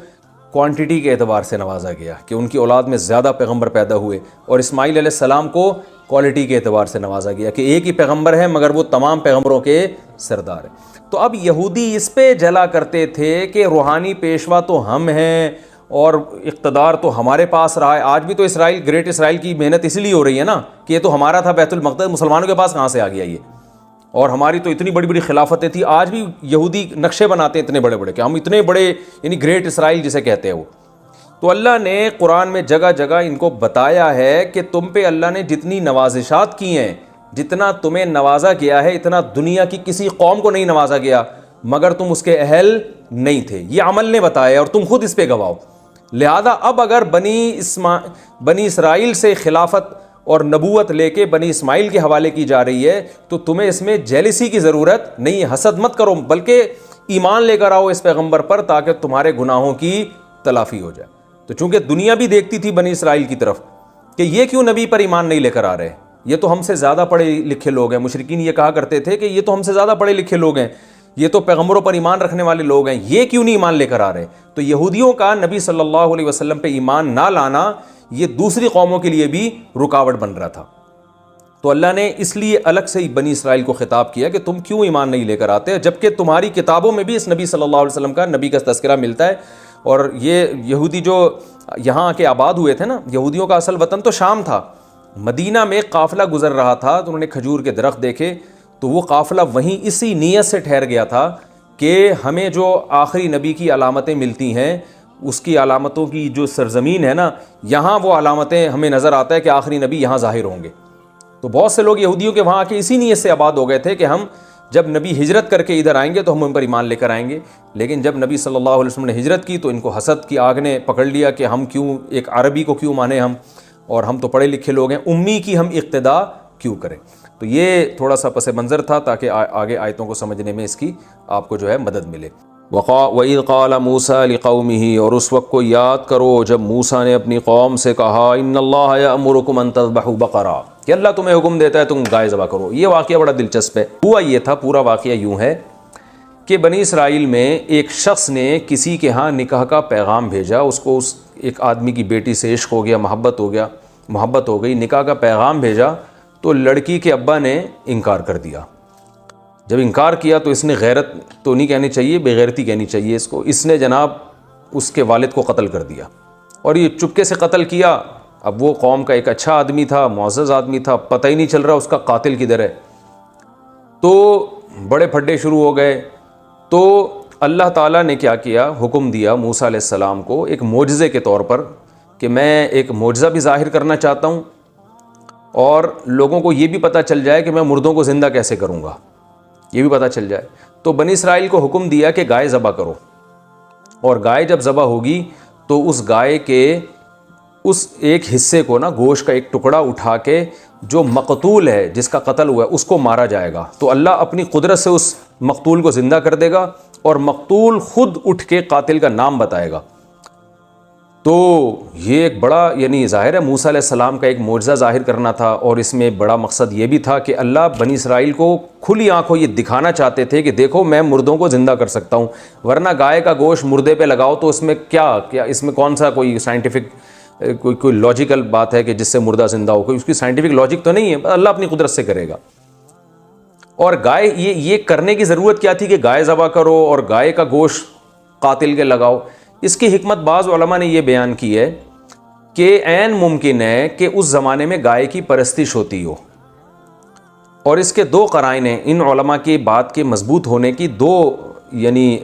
کوانٹٹی کے اعتبار سے نوازا گیا کہ ان کی اولاد میں زیادہ پیغمبر پیدا ہوئے، اور اسماعیل علیہ السلام کو کوالٹی کے اعتبار سے نوازا گیا کہ ایک ہی پیغمبر ہے مگر وہ تمام پیغمبروں کے سردار ہیں. تو اب یہودی اس پہ جلا کرتے تھے کہ روحانی پیشوا تو ہم ہیں اور اقتدار تو ہمارے پاس رہا ہے. آج بھی تو اسرائیل، گریٹ اسرائیل کی محنت اس لیے ہو رہی ہے نا کہ یہ تو ہمارا تھا بیت المقدس، مسلمانوں کے پاس کہاں سے آ گیا یہ؟ اور ہماری تو اتنی بڑی بڑی خلافتیں تھیں. آج بھی یہودی نقشے بناتے ہیں اتنے بڑے بڑے کہ ہم اتنے بڑے، یعنی گریٹ اسرائیل جسے کہتے ہیں وہ. تو اللہ نے قرآن میں جگہ جگہ ان کو بتایا ہے کہ تم پہ اللہ نے جتنی نوازشات کی ہیں، جتنا تمہیں نوازا گیا ہے، اتنا دنیا کی کسی قوم کو نہیں نوازا گیا، مگر تم اس کے اہل نہیں تھے. یہ عمل نے بتایا اور تم خود اس پہ گواہ. لہذا اب اگر بنی اسرائیل سے خلافت اور نبوت لے کے بنی اسماعیل کے حوالے کی جا رہی ہے تو تمہیں اس میں جیلسی کی ضرورت نہیں. حسد مت کرو، بلکہ ایمان لے کر آؤ اس پیغمبر پر تاکہ تمہارے گناہوں کی تلافی ہو جائے. تو چونکہ دنیا بھی دیکھتی تھی بنی اسرائیل کی طرف کہ یہ کیوں نبی پر ایمان نہیں لے کر آ رہے، یہ تو ہم سے زیادہ پڑھے لکھے لوگ ہیں. مشرکین یہ کہا کرتے تھے کہ یہ تو ہم سے زیادہ پڑھے لکھے لوگ ہیں، یہ تو پیغمبروں پر ایمان رکھنے والے لوگ ہیں، یہ کیوں نہیں ایمان لے کر آ رہے. تو یہودیوں کا نبی صلی اللہ علیہ وسلم پہ ایمان نہ لانا یہ دوسری قوموں کے لیے بھی رکاوٹ بن رہا تھا. تو اللہ نے اس لیے الگ سے ہی بنی اسرائیل کو خطاب کیا کہ تم کیوں ایمان نہیں لے کر آتے، جبکہ تمہاری کتابوں میں بھی اس نبی صلی اللہ علیہ وسلم کا، نبی کا تذکرہ ملتا ہے. اور یہ یہودی جو یہاں آ کے آباد ہوئے تھے نا، یہودیوں کا اصل وطن تو شام تھا. مدینہ میں ایک قافلہ گزر رہا تھا تو انہوں نے کھجور کے درخت دیکھے، تو وہ قافلہ وہیں اسی نیت سے ٹھہر گیا تھا کہ ہمیں جو آخری نبی کی علامتیں ملتی ہیں، اس کی علامتوں کی جو سرزمین ہے نا، یہاں وہ علامتیں ہمیں نظر آتا ہے کہ آخری نبی یہاں ظاہر ہوں گے. تو بہت سے لوگ یہودیوں کے وہاں آ کے اسی نیت سے آباد ہو گئے تھے کہ ہم جب نبی ہجرت کر کے ادھر آئیں گے تو ہم ان پر ایمان لے کر آئیں گے. لیکن جب نبی صلی اللہ علیہ وسلم نے ہجرت کی تو ان کو حسد کی آگ نے پکڑ لیا کہ ہم کیوں ایک عربی کو کیوں مانیں ہم، اور ہم تو پڑھے لکھے لوگ ہیں، امی کی ہم اقتدا کیوں کریں. تو یہ تھوڑا سا پس منظر تھا تاکہ آگے آیتوں کو سمجھنے میں اس کی آپ کو جو ہے مدد ملے. وَإِذْ قَالَ مُوسَىٰ لِقَوْمِهِ، اور اس وقت کو یاد کرو جب موسیٰ نے اپنی قوم سے کہا إِنَّ اللَّهَ يَأْمُرُكُمْ أَن تَذْبَحُوا بَقَرَةً، کہ اللہ تمہیں حکم دیتا ہے تم گائے ذبح کرو۔ یہ واقعہ بڑا دلچسپ ہے۔ ہوا یہ تھا، پورا واقعہ یوں ہے کہ بنی اسرائیل میں ایک شخص نے کسی کے ہاں نکاح کا پیغام بھیجا، اس کو ایک آدمی کی بیٹی سے عشق ہو گیا، محبت ہو گئی، نکاح کا پیغام بھیجا تو لڑکی کے ابا نے انکار کر دیا۔ جب انکار کیا تو اس نے غیرت تو نہیں کہنی چاہیے، بے غیرتی کہنی چاہیے اس نے جناب اس کے والد کو قتل کر دیا، اور یہ چپکے سے قتل کیا۔ اب وہ قوم کا ایک اچھا آدمی تھا، معزز آدمی تھا، پتہ ہی نہیں چل رہا اس کا قاتل کدھر ہے، تو بڑے پھڈے شروع ہو گئے۔ تو اللہ تعالیٰ نے کیا کیا، حکم دیا موسیٰ علیہ السلام کو ایک معجزے کے طور پر کہ میں ایک معجزہ بھی ظاہر کرنا چاہتا ہوں، اور لوگوں کو یہ بھی پتہ چل جائے کہ میں مردوں کو زندہ کیسے کروں گا، یہ بھی پتہ چل جائے۔ تو بنی اسرائیل کو حکم دیا کہ گائے ذبح کرو، اور گائے جب ذبح ہوگی تو اس گائے کے اس ایک حصے کو نا، گوشت کا ایک ٹکڑا اٹھا کے جو مقتول ہے، جس کا قتل ہوا ہے، اس کو مارا جائے گا۔ تو اللہ اپنی قدرت سے اس مقتول کو زندہ کر دے گا، اور مقتول خود اٹھ کے قاتل کا نام بتائے گا۔ تو یہ ایک بڑا، یعنی ظاہر ہے موسیٰ علیہ السلام کا ایک معجزہ ظاہر کرنا تھا، اور اس میں بڑا مقصد یہ بھی تھا کہ اللہ بنی اسرائیل کو کھلی آنکھوں یہ دکھانا چاہتے تھے کہ دیکھو میں مردوں کو زندہ کر سکتا ہوں، ورنہ گائے کا گوشت مردے پہ لگاؤ تو اس میں کیا اس میں کون سا کوئی سائنٹیفک کوئی لاجیکل بات ہے کہ جس سے مردہ زندہ ہو، کوئی اس کی سائنٹیفک لاجک تو نہیں ہے، اللہ اپنی قدرت سے کرے گا۔ اور گائے یہ کرنے کی ضرورت کیا تھی کہ گائے ذبح کرو اور گائے کا گوشت قاتل کے لگاؤ؟ اس کی حکمت بعض علماء نے یہ بیان کی ہے کہ عین ممکن ہے کہ اس زمانے میں گائے کی پرستش ہوتی ہو، اور اس کے دو قرائن ہیں، ان علماء کی بات کے مضبوط ہونے کی دو یعنی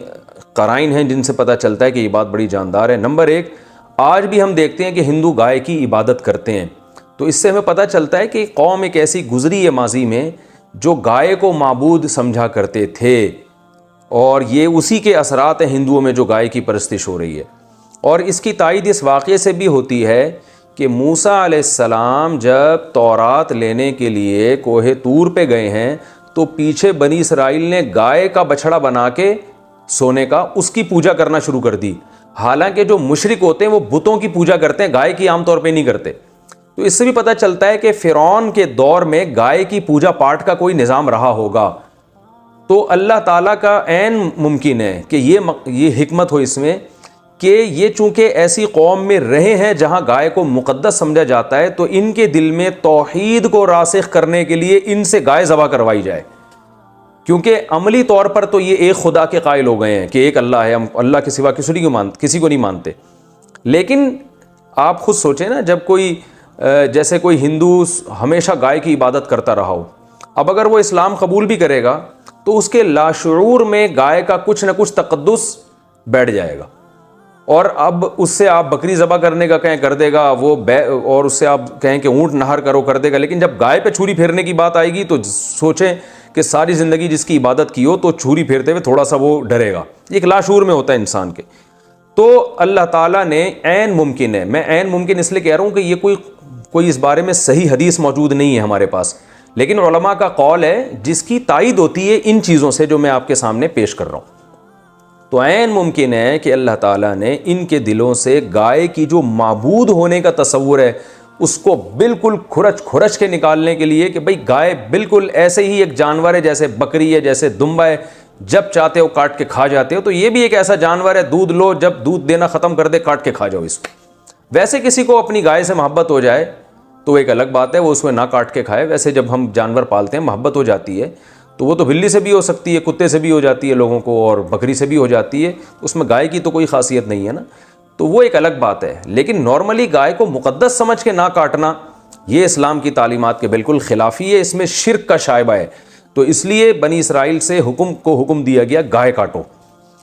قرائن ہیں جن سے پتہ چلتا ہے کہ یہ بات بڑی جاندار ہے۔ نمبر ایک، آج بھی ہم دیکھتے ہیں کہ ہندو گائے کی عبادت کرتے ہیں، تو اس سے ہمیں پتہ چلتا ہے کہ قوم ایک ایسی گزری ہے ماضی میں جو گائے کو معبود سمجھا کرتے تھے، اور یہ اسی کے اثرات ہیں ہندوؤں میں جو گائے کی پرستش ہو رہی ہے۔ اور اس کی تائید اس واقعے سے بھی ہوتی ہے کہ موسیٰ علیہ السلام جب تورات لینے کے لیے کوہ طور پہ گئے ہیں تو پیچھے بنی اسرائیل نے گائے کا بچھڑا بنا کے سونے کا اس کی پوجا کرنا شروع کر دی، حالانکہ جو مشرک ہوتے ہیں وہ بتوں کی پوجا کرتے ہیں، گائے کی عام طور پہ نہیں کرتے۔ تو اس سے بھی پتہ چلتا ہے کہ فرعون کے دور میں گائے کی پوجا پاٹ کا کوئی نظام رہا ہوگا۔ تو اللہ تعالیٰ کا عین ممکن ہے کہ یہ حکمت ہو اس میں کہ یہ چونکہ ایسی قوم میں رہے ہیں جہاں گائے کو مقدس سمجھا جاتا ہے، تو ان کے دل میں توحید کو راسخ کرنے کے لیے ان سے گائے ذبح کروائی جائے، کیونکہ عملی طور پر تو یہ ایک خدا کے قائل ہو گئے ہیں کہ ایک اللہ ہے، ہم اللہ کے سوا کسی کو نہیں مانتے۔ لیکن آپ خود سوچیں نا، جب جیسے کوئی ہندو ہمیشہ گائے کی عبادت کرتا رہا ہو، اب اگر وہ اسلام قبول بھی کرے گا تو اس کے لاشعور میں گائے کا کچھ نہ کچھ تقدس بیٹھ جائے گا، اور اب اس سے آپ بکری ذبح کرنے کا کہیں کر دے گا اور اس سے آپ کہیں کہ اونٹ نہر کرو کر دے گا، لیکن جب گائے پہ چھری پھیرنے کی بات آئے گی تو سوچیں کہ ساری زندگی جس کی عبادت کی ہو تو چھری پھیرتے ہوئے تھوڑا سا وہ ڈرے گا، ایک لاشعور میں ہوتا ہے انسان کے۔ تو اللہ تعالیٰ نے عین ممکن ہے، میں عین ممکن اس لیے کہہ رہا ہوں کہ یہ کوئی اس بارے میں صحیح حدیث موجود نہیں ہے ہمارے پاس، لیکن علماء کا قول ہے جس کی تائید ہوتی ہے ان چیزوں سے جو میں آپ کے سامنے پیش کر رہا ہوں۔ تو عین ممکن ہے کہ اللہ تعالیٰ نے ان کے دلوں سے گائے کی جو معبود ہونے کا تصور ہے اس کو بالکل کھرچ کے نکالنے کے لیے کہ بھئی گائے بالکل ایسے ہی ایک جانور ہے جیسے بکری ہے، جیسے دمبا ہے، جب چاہتے ہو کاٹ کے کھا جاتے ہو، تو یہ بھی ایک ایسا جانور ہے، دودھ لو، جب دودھ دینا ختم کر دے کاٹ کے کھا جاؤ اس کو۔ ویسے کسی کو اپنی گائے سے محبت ہو جائے تو ایک الگ بات ہے، وہ اس میں نہ کاٹ کے کھائے۔ ویسے جب ہم جانور پالتے ہیں محبت ہو جاتی ہے تو وہ تو بلی سے بھی ہو سکتی ہے، کتے سے بھی ہو جاتی ہے لوگوں کو، اور بکری سے بھی ہو جاتی ہے، اس میں گائے کی تو کوئی خاصیت نہیں ہے نا، تو وہ ایک الگ بات ہے۔ لیکن نارملی گائے کو مقدس سمجھ کے نہ کاٹنا یہ اسلام کی تعلیمات کے بالکل خلافی ہے، اس میں شرک کا شائبہ ہے۔ تو اس لیے بنی اسرائیل سے حکم دیا گیا گائے کاٹو،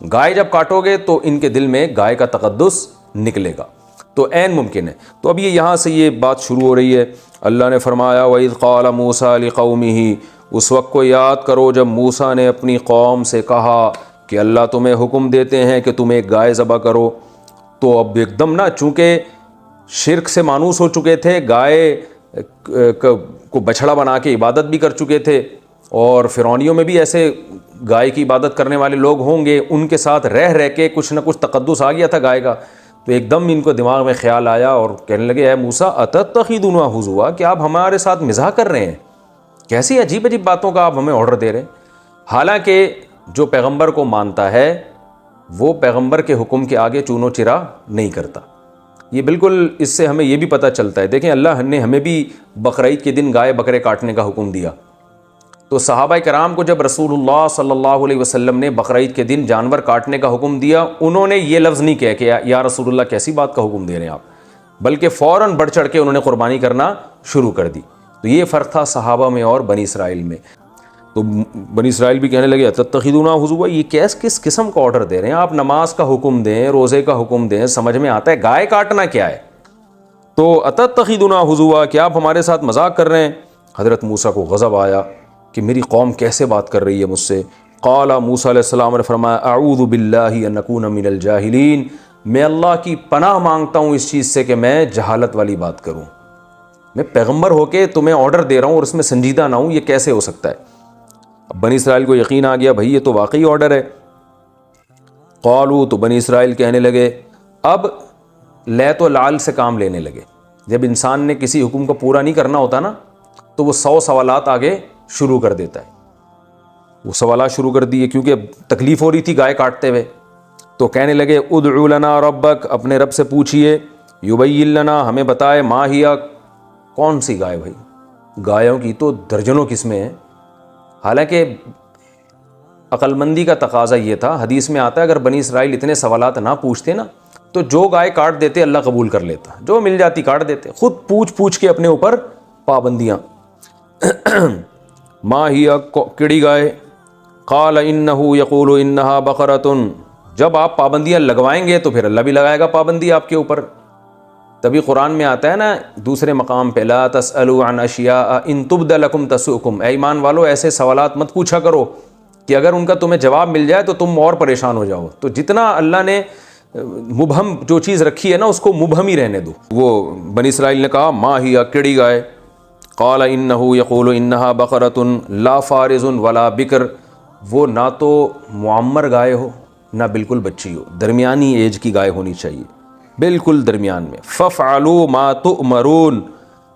گائے جب کاٹو گے تو ان کے دل میں گائے کا تقدس نکلے گا، تو عین ممکن ہے۔ تو اب یہاں سے یہ بات شروع ہو رہی ہے، اللہ نے فرمایا وَإِذْ قَالَ مُوسَىٰ لِقَوْمِهِ، اس وقت کو یاد کرو جب موسیٰ نے اپنی قوم سے کہا کہ اللہ تمہیں حکم دیتے ہیں کہ تم ایک گائے ذبح کرو۔ تو اب ایک دم نا، چونکہ شرک سے مانوس ہو چکے تھے، گائے کو بچھڑا بنا کے عبادت بھی کر چکے تھے، اور فرعونیوں میں بھی ایسے گائے کی عبادت کرنے والے لوگ ہوں گے، ان کے ساتھ رہ کے کچھ نہ کچھ تقدس آ گیا تھا گائے کا. تو ایک دم ان کو دماغ میں خیال آیا اور کہنے لگے اے موسیٰ اتتخذنا ہزوا، کہ آپ ہمارے ساتھ مزاح کر رہے ہیں، کیسی عجیب عجیب باتوں کا آپ ہمیں آرڈر دے رہے ہیں. حالانکہ جو پیغمبر کو مانتا ہے وہ پیغمبر کے حکم کے آگے چونو چرا نہیں کرتا. یہ بالکل اس سے ہمیں یہ بھی پتہ چلتا ہے. دیکھیں اللہ نے ہمیں بھی بقرعید کے دن گائے بکرے کاٹنے کا حکم دیا، تو صحابہ کرام کو جب رسول اللہ صلی اللہ علیہ وسلم نے بقرعید کے دن جانور کاٹنے کا حکم دیا، انہوں نے یہ لفظ نہیں کہا کہ یا رسول اللہ کیسی بات کا حکم دے رہے ہیں آپ، بلکہ فوراً بڑھ چڑھ کے انہوں نے قربانی کرنا شروع کر دی. تو یہ فرق تھا صحابہ میں اور بنی اسرائیل میں. تو بنی اسرائیل بھی کہنے لگے اتتخذونا ہزوا، یہ کس قسم کا آرڈر دے رہے ہیں آپ؟ نماز کا حکم دیں، روزے کا حکم دیں، سمجھ میں آتا ہے، گائے کاٹنا کیا ہے؟ تو اتتخذونا ہزوا، کہ آپ ہمارے ساتھ مذاق کر رہے ہیں. حضرت موسیٰ کو غضب آیا کہ میری قوم کیسے بات کر رہی ہے مجھ سے. قال موسیٰ علیہ السلام نے فرمایا اعوذ باللہ ان اکون من الجاہلین، میں اللہ کی پناہ مانگتا ہوں اس چیز سے کہ میں جہالت والی بات کروں. میں پیغمبر ہو کے تمہیں آرڈر دے رہا ہوں اور اس میں سنجیدہ نہ ہوں، یہ کیسے ہو سکتا ہے؟ اب بنی اسرائیل کو یقین آ گیا بھائی یہ تو واقعی آرڈر ہے. قالوا، تو بنی اسرائیل کہنے لگے، اب لیت و لعل سے کام لینے لگے. جب انسان نے کسی حکم کو پورا نہیں کرنا ہوتا نا تو وہ 100 سوالات آگے شروع کر دیتا ہے. وہ سوالات شروع کر دیے کیونکہ تکلیف ہو رہی تھی گائے کاٹتے ہوئے. تو کہنے لگے ادعو لنا ربک، اپنے رب سے پوچھئے، یبین لنا، ہمیں بتائے، ما ہیا، کون سی گائے بھائی؟ گایوں کی تو درجنوں قسمیں ہیں. حالانکہ عقل مندی کا تقاضا یہ تھا، حدیث میں آتا ہے اگر بنی اسرائیل اتنے سوالات نہ پوچھتے نا تو جو گائے کاٹ دیتے اللہ قبول کر لیتا، جو مل جاتی کاٹ دیتے. خود پوچھ کے اپنے اوپر پابندیاں. ما ہی، کیڑی گائے؟ قال انہ یقول انہا بقرۃ، جب آپ پابندیاں لگوائیں گے تو پھر اللہ بھی لگائے گا پابندی آپ کے اوپر. تبھی قرآن میں آتا ہے نا دوسرے مقام پہ، لا تسألوا عن اشیاء ان تبد لکم تسؤکم، اے ایمان والو ایسے سوالات مت پوچھا کرو کہ اگر ان کا تمہیں جواب مل جائے تو تم اور پریشان ہو جاؤ. تو جتنا اللہ نے مبہم جو چیز رکھی ہے نا اس کو مبہم ہی رہنے دو. وہ بنی اسرائیل نے کہا ما ہی، کیڑی گائے؟ قال انہ یقول انہا بقرۃ لا فارض ولا بکر، وہ نہ تو معمر گائے ہو نہ بالکل بچی ہو، درمیانی ایج کی گائے ہونی چاہیے، بالکل درمیان میں. ففعلوا ما تؤمرون،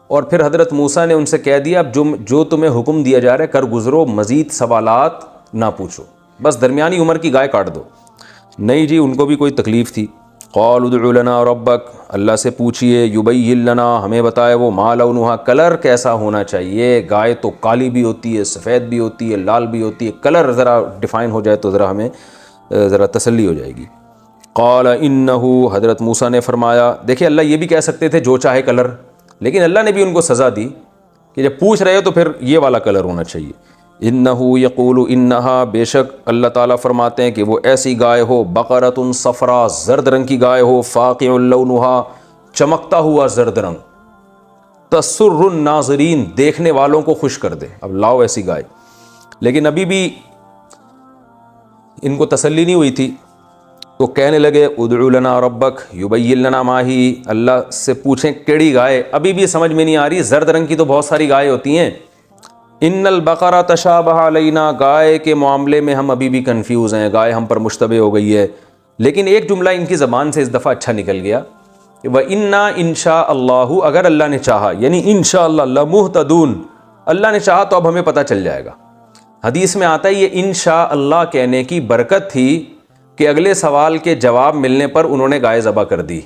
اور پھر حضرت موسیٰ نے ان سے کہہ دیا اب جو تمہیں حکم دیا جا رہا ہے کر گزرو، مزید سوالات نہ پوچھو، بس درمیانی عمر کی گائے کاٹ دو. نہیں جی، ان کو بھی کوئی تکلیف تھی. قال ادع لنا ربک، اللہ سے پوچھئے، یبین لنا، ہمیں بتائے وہ، ما لونہا، کلر کیسا ہونا چاہیے؟ گائے تو کالی بھی ہوتی ہے، سفید بھی ہوتی ہے، لال بھی ہوتی ہے، کلر ذرا ڈیفائن ہو جائے تو ذرا ہمیں ذرا تسلی ہو جائے گی. قال انہو، حضرت موسیٰ نے فرمایا، دیکھیں اللہ یہ بھی کہہ سکتے تھے جو چاہے کلر، لیکن اللہ نے بھی ان کو سزا دی کہ جب پوچھ رہے ہو تو پھر یہ والا کلر ہونا چاہیے. انہو یقول انہا، بے شک اللہ تعالیٰ فرماتے ہیں کہ وہ ایسی گائے ہو، بقرۃ صفرا، زرد رنگ کی گائے ہو، فاقع لونہا، چمکتا ہوا زرد رنگ، تسر الناظرین، دیکھنے والوں کو خوش کر دے. اب لاؤ ایسی گائے. لیکن ابھی بھی ان کو تسلی نہیں ہوئی تھی تو کہنے لگے ادعو لنا ربک یبین لنا ما ہی، اللہ سے پوچھیں کیڑی گائے. ابھی بھی سمجھ میں نہیں آ رہی، زرد رنگ کی تو بہت ساری گائے ہوتی ہیں. ان البقرہ تشابہ علینا، گائے کے معاملے میں ہم ابھی بھی کنفیوز ہیں، گائے ہم پر مشتبہ ہو گئی ہے. لیکن ایک جملہ ان کی زبان سے اس دفعہ اچھا نکل گیا کہ وَإِنَّا إِن شَاءَ اللَّهُ، اگر اللہ نے چاہا، یعنی انشاءاللہ لَمُهْتَدُونَ، اللہ نے چاہا تو اب ہمیں پتہ چل جائے گا. حدیث میں آتا ہے یہ انشاءاللہ کہنے کی برکت تھی کہ اگلے سوال کے جواب ملنے پر انہوں نے گائے ذبح کر دی.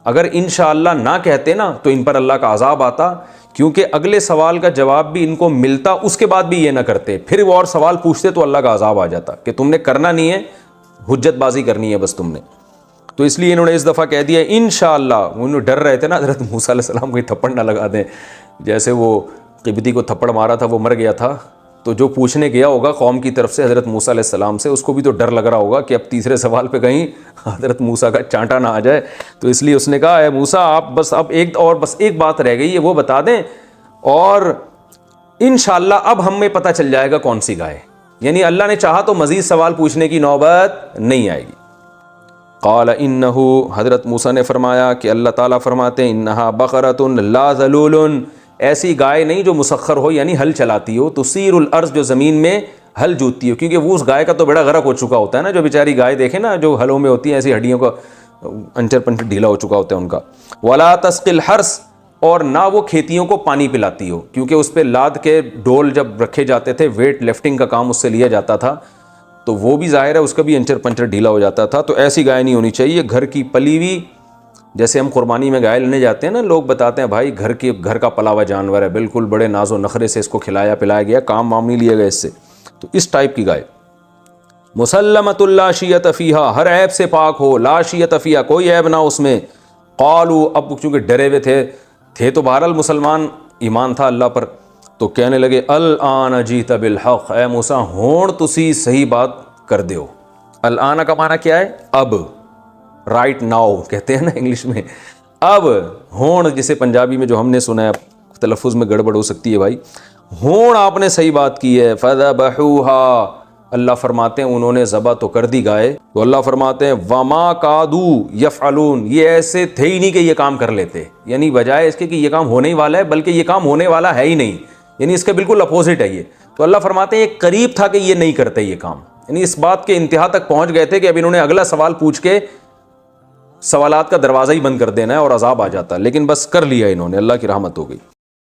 اگر انشاءاللہ نہ کہتے نا تو ان پر اللہ کا عذاب آتا، کیونکہ اگلے سوال کا جواب بھی ان کو ملتا، اس کے بعد بھی یہ نہ کرتے، پھر وہ اور سوال پوچھتے تو اللہ کا عذاب آ جاتا کہ تم نے کرنا نہیں ہے، حجت بازی کرنی ہے بس تم نے. تو اس لیے انہوں نے اس دفعہ کہہ دیا انشاءاللہ. انہوں ڈر رہے تھے نا حضرت موسیٰ علیہ السلام کو تھپڑ نہ لگا دیں، جیسے وہ قبطی کو تھپڑ مارا تھا، وہ مر گیا تھا، تو جو پوچھنے گیا ہوگا قوم کی طرف سے حضرت موسیٰ علیہ السلام سے، اس کو بھی تو ڈر لگ رہا ہوگا کہ اب تیسرے سوال پہ کہیں حضرت موسیٰ کا چانٹا نہ آ جائے. تو اس لیے اس نے کہا اے موسیٰ آپ بس اب ایک بات رہ گئی ہے، وہ بتا دیں، اور انشاءاللہ اب ہمیں پتہ چل جائے گا کون سی گائے، یعنی اللہ نے چاہا تو مزید سوال پوچھنے کی نوبت نہیں آئے گی. قال انہو، حضرت موسیٰ نے فرمایا کہ اللہ تعالیٰ فرماتے ہیں انہا بقرۃ لا ذلول، ایسی گائے نہیں جو مسخر ہو، یعنی ہل چلاتی ہو، تثیر الارض، جو زمین میں ہل جوتتی ہو، کیونکہ وہ اس گائے کا تو بیڑا غرق ہو چکا ہوتا ہے نا، جو بیچاری گائے دیکھیں نا جو ہلوں میں ہوتی ہیں ایسی ہڈیوں کا انچر پنچر ڈھیلا ہو چکا ہوتا ہے ان کا. ولا تسقی الحرث، اور نہ وہ کھیتیوں کو پانی پلاتی ہو، کیونکہ اس پہ لاد کے ڈول جب رکھے جاتے تھے ویٹ لفٹنگ کا کام اس سے لیا جاتا تھا، تو وہ بھی ظاہر ہے اس کا بھی انچر پنچر ڈھیلا ہو جاتا تھا. تو ایسی گائے نہیں ہونی چاہیے، گھر کی پلی ہوئی. جیسے ہم قربانی میں گائے لینے جاتے ہیں نا، لوگ بتاتے ہیں بھائی گھر کا پلا ہوا جانور ہے، بالکل بڑے ناز و نخرے سے اس کو کھلایا پلایا گیا، کام وام نہیں لیا گیا اس سے. تو اس ٹائپ کی گائے. مسلمۃ لا شیۃ فیہا، ہر عیب سے پاک ہو، لا شیۃ فیہا، کوئی عیب نہ اس میں. قالوا، اب چونکہ ڈرے ہوئے تھے تو بہرحال مسلمان، ایمان تھا اللہ پر، تو کہنے لگے الآن جیت بالحق، اے موسیٰ ہون تسی صحیح بات کر دیو. الآن کا معنی کیا ہے؟ اب، رائٹ ناؤ کہتے ہیں نا انگلش میں. اب ہون، جسے پنجابی میں جو ہم نے سنا ہے، تلفظ میں گڑبڑ ہو سکتی ہے بھائی، ہون آپ نے صحیح بات کی ہے. فذبحوها، اللہ فرماتے ہیں انہوں نے ذبح تو کر دی گائے، تو اللہ فرماتے ہیں وما کادو یفعلون، یہ ایسے تھے ہی نہیں کہ یہ کام کر لیتے، یعنی بجائے اس کے کہ یہ کام ہونے ہی والا ہے، بلکہ یہ کام ہونے والا ہے ہی نہیں، یعنی اس کے بالکل اپوزٹ ہے یہ. تو اللہ فرماتے ہیں یہ قریب تھا کہ یہ نہیں کرتے یہ کام، یعنی اس بات کے انتہا تک پہنچ گئے تھے کہ اب انہوں نے اگلا سوال پوچھ کے سوالات کا دروازہ ہی بند کر دینا ہے اور عذاب آ جاتا ہے، لیکن بس کر لیا انہوں نے، اللہ کی رحمت ہو گئی.